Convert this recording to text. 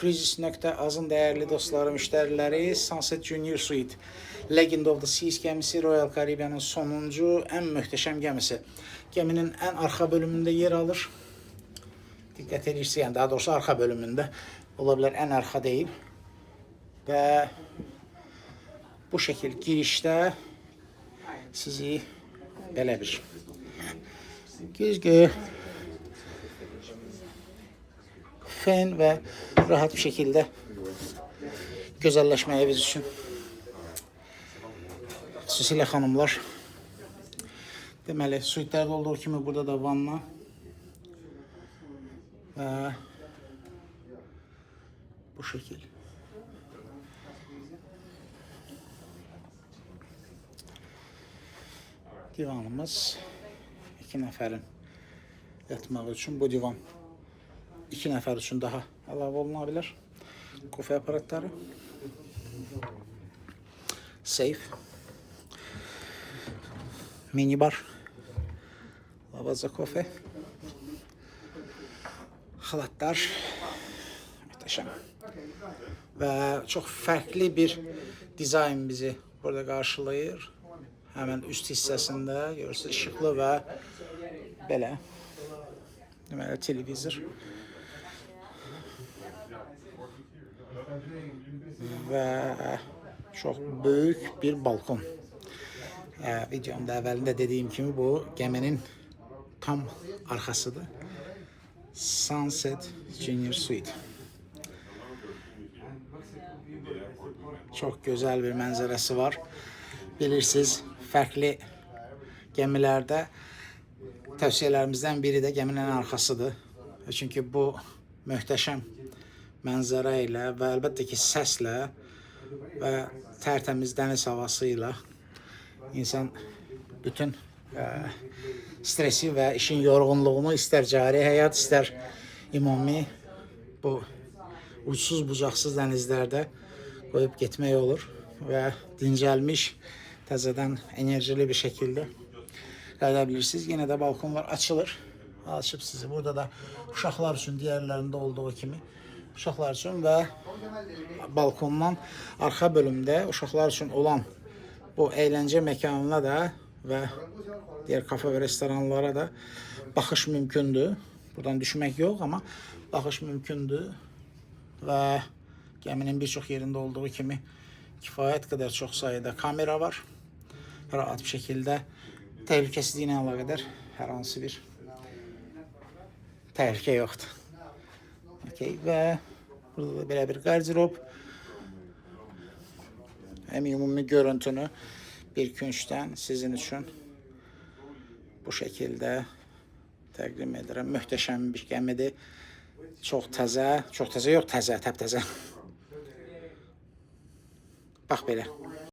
Cruises.azın dəyərli dostları, müştəriləri, Sunset Junior Suite, Legend of the Seas gəmisi, Royal Caribbean'ın sonuncu, ən möhtəşəm gəmisi. Gəminin ən arxa bölümündə yer alır. Diqqət edirsə, yəni daha doğrusu arxa bölümündə, ola bilər ən arxa deyil. Və bu şəkil girişdə sizi belə bir güzgü, fen və rahat bir şəkildə gözəlləşməyə biz üçün. Xüsusilə xanımlar. Deməli, suitlərdə olduğu kimi burada da vanna və bu şəkil. Divanımız 2 nəfərin yatmağı üçün bu divan 2 nəfər üçün daha əlavə oluna bilər. Kofe aparatları, seyf, minibar, lavaza kofe, xalatlar, möhtəşəm. Və çox fərqli bir dizayn bizi burada qarşılayır. Həmən üst hissəsində görürsünüz, işıqlı və belə deməli televizor və çox böyük bir balkon. Videomda əvvəlində dediyim kimi bu gəminin tam arxasıdır. Sunset Junior Suite. Çox gözəl bir mənzərəsi var. Bilirsiniz, fərqli gəmilərdə tövsiyələrimizdən biri də gəminin arxasıdır. Çünki bu möhtəşəm mənzərə ilə və əlbəttə ki səslə və tərtəmiz dəniz havası ilə insan bütün stresi və işin yorğunluğunu istər cari həyat, istər ümumi bu uçsuz bucaqsız dənizlərdə qoyub getmək olur və dincəlmiş, təzədən enerjili bir şəkildə qayıda bilirsiniz. Yenə də balkonlar açılır. Açıb sizi. Burada da uşaqlar üçün digərlərində olduğu kimi uşaqlar üçün və balkondan arxa bölümdə uşaqlar üçün olan bu əyləncə məkanına da və digər kafe və restoranlara da baxış mümkündür. Buradan düşmək yox, amma baxış mümkündür və gəminin bir çox yerində olduğu kimi kifayət qədər çox sayıda kamera var. Rahat bir şəkildə təhlükəsizliyi ilə əlaqədar hər hansı bir təhlükə yoxdur. Və burada da belə bir qardirob. Həm ümumi görüntünü bir küncdən sizin üçün bu şəkildə təqdim edirəm. Möhtəşəm bir gəmidir. Çox təzə yox, təzə, təptəzə. Bax belə.